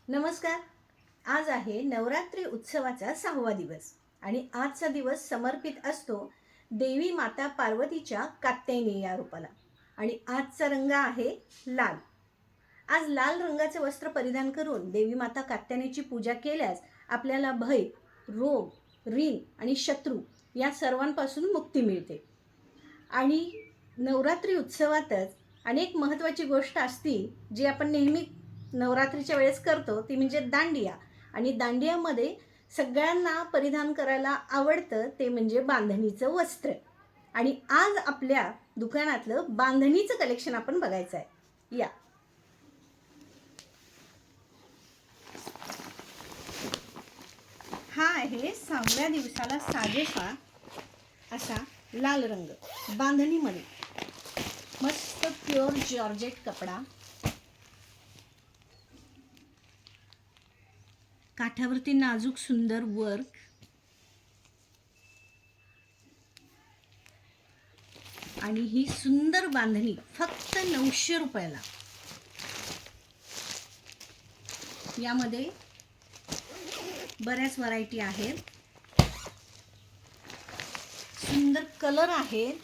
नमस्कार. आज आहे नवरात्री उत्सवाचा 6वा दिवस आणि आजचा दिवस समर्पित असतो देवी माता पार्वतीच्या कात्यायनी या रूपाला. आणि आजचा रंग आहे लाल. आज लाल रंगाचे वस्त्र परिधान करून देवी माता कात्यायनीची पूजा केल्यास आपल्याला भय, रोग, ऋण आणि शत्रू या सर्वांपासून मुक्ती मिळते. आणि नवरात्री उत्सवातच अनेक महत्त्वाची गोष्ट असती जी आपण नेहमी नवरात्रीच्या वेळेस करतो, ती म्हणजे दांडिया. आणि दांडियामध्ये सगळ्यांना परिधान करायला आवडतं ते म्हणजे बांधणीचं वस्त्र. आणि आज आपल्या दुकानातलं बांधणीचं कलेक्शन आपण बघायचं आहे. या. हा आहे 6व्या दिवसाला साजेसा असा लाल रंग बांधणीमध्ये. मस्त प्युअर जॉर्जेट कपडा, काठावरती नाजूक सुंदर वर्क आणि ही सुंदर बांधणी फक्त 900 रुपयाला. यामध्ये बऱ्याच व्हरायटी आहेत, सुंदर कलर आहेत.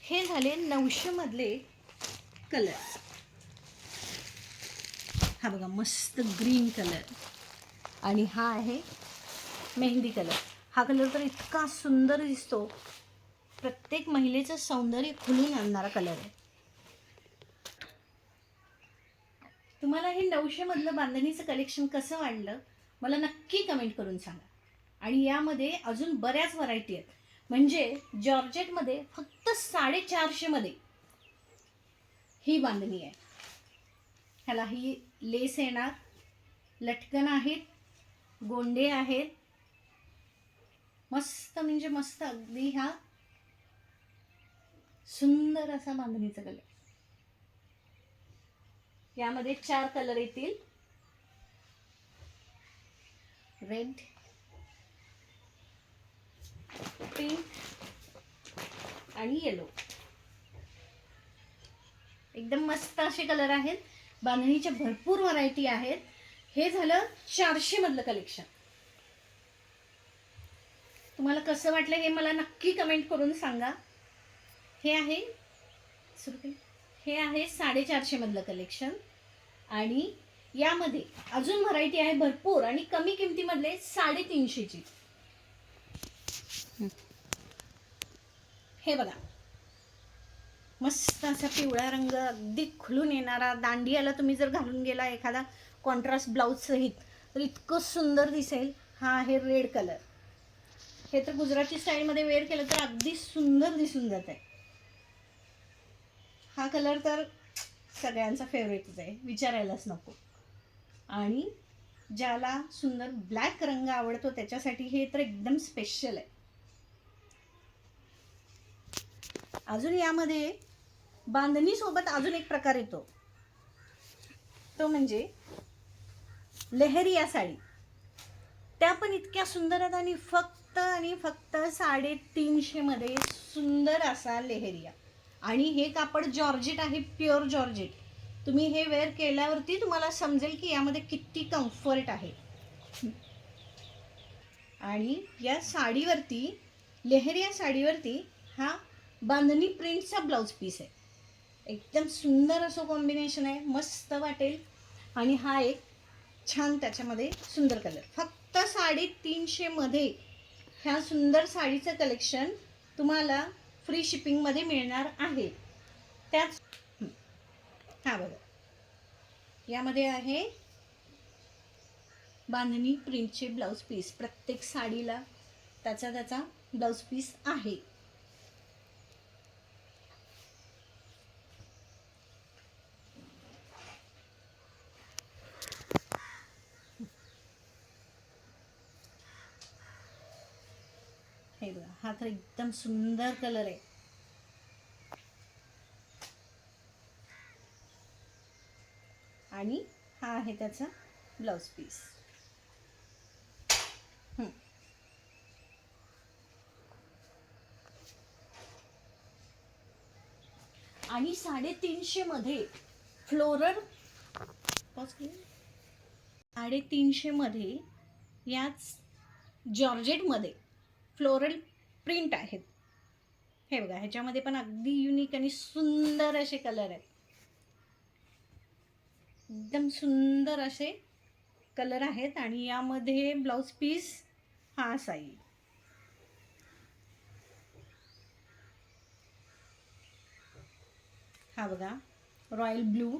हे झाले 900 मधले कलर. हा बघा मस्त ग्रीन कलर आणि हा आहे मेहंदी कलर. हा कलर तर इतका सुंदर दिसतो, प्रत्येक महिलेचं सौंदर्य खुलून आणणारा कलर आहे. तुम्हाला हे 900 मधलं बांधणीचं कलेक्शन कसं वाटलं मला नक्की कमेंट करून सांगा. आणि यामध्ये अजून बऱ्याच व्हरायटी आहेत. म्हणजे जॉर्जेटमध्ये फक्त 450 मध्ये ही बांधणी आहे. ह्याला ही लेस येणार, लटकन आहेत, गोंडे आहेत. मस्त म्हणजे मस्त अगदी हा सुंदर असा बांधणीचा कलर. यामध्ये 4 कलर येतील, रेड, पिंक आणि येलो. एकदम मस्त असे कलर आहेत. बांधणीच्या भरपूर व्हरायटी आहेत. हे झालं 400 मधलं कलेक्शन. तुम्हाला कसं वाटलं हे मला नक्की कमेंट करून सांगा. हे आहे 450 मधलं कलेक्शन. आणि यामध्ये अजून व्हरायटी आहे भरपूर आणि कमी किमतीमधले 350 ची. हे बघा मस्त असा पिवळा रंग अगदी खुलून येणारा. दांडियाला तुम्ही जर घालून गेला एखादा कॉन्ट्रास्ट ब्लाऊज सहित तर इतकं सुंदर दिसेल. हा आहे रेड कलर. हे तर गुजराती स्टाईलमध्ये वेअर केलं तर अगदी सुंदर दिसून जात आहे. हा कलर तर सगळ्यांचा फेवरेटच आहे, विचारायलाच नको. आणि ज्याला सुंदर ब्लॅक रंग आवडतो त्याच्यासाठी हे तर एकदम स्पेशल आहे. अजून यामध्ये बांधणी सोबत अजून एक प्रकार येतो, तो म्हणजे लेहरिया साडी. त्या पण इतक्या सुंदर आहेत आणि फक्त 350 मध्ये सुंदर असा लेहरिया. आणि हे कापड जॉर्जेट आहे, प्युअर जॉर्जेट. तुम्ही हे वेअर केल्यावरती तुम्हाला समजेल की यामध्ये किती कम्फर्ट आहे. आणि या साडीवरती, लेहरिया साडीवरती हा बांधणी प्रिंटचा ब्लाउज पीस आहे. एकदम सुंदर असं कॉम्बिनेशन आहे, मस्त वाटेल. आणि हा एक छान त्याच्यामध्ये सुंदर कलर. फक्त 350 मध्ये ह्या सुंदर साडीचं कलेक्शन तुम्हाला फ्री शिपिंगमध्ये मिळणार आहे. त्याच हा बघा यामध्ये आहे बांधणी प्रिंटचे ब्लाउज पीस. प्रत्येक साडीला त्याचा ब्लाउज पीस आहे. हे बघा हा तर एकदम सुंदर कलर आहे. आणि हा आहे त्याचा ब्लाउज पीस. आणि 350 मध्ये फ्लोरल 350 याच जॉर्जेटमध्ये फ्लोरल प्रिंट आहेत. हे बघा, ह्याच्यामध्ये पण अगदी युनिक आणि सुंदर असे कलर आहेत. एकदम सुंदर असे कलर आहेत आणि यामध्ये ब्लाउज पीस हा असा येईल. हा बघा, रॉयल ब्लू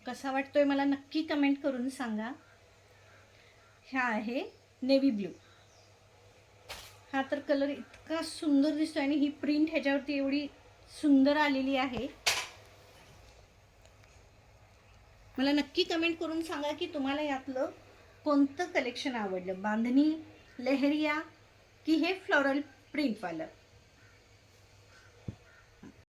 कसा वाटतोय मला नक्की कमेंट करून सांगा. हा आहे नेव्ही ब्लू. हा तर कलर इतका सुंदर दिसतोय आणि ही प्रिंट ह्याच्यावरती एवढी सुंदर आलेली आहे. मला नक्की कमेंट करून सांगा की तुम्हाला यातलं कोणतं कलेक्शन आवडलं, बांधणी, लेहरिया की हे फ्लोरल प्रिंटवालं.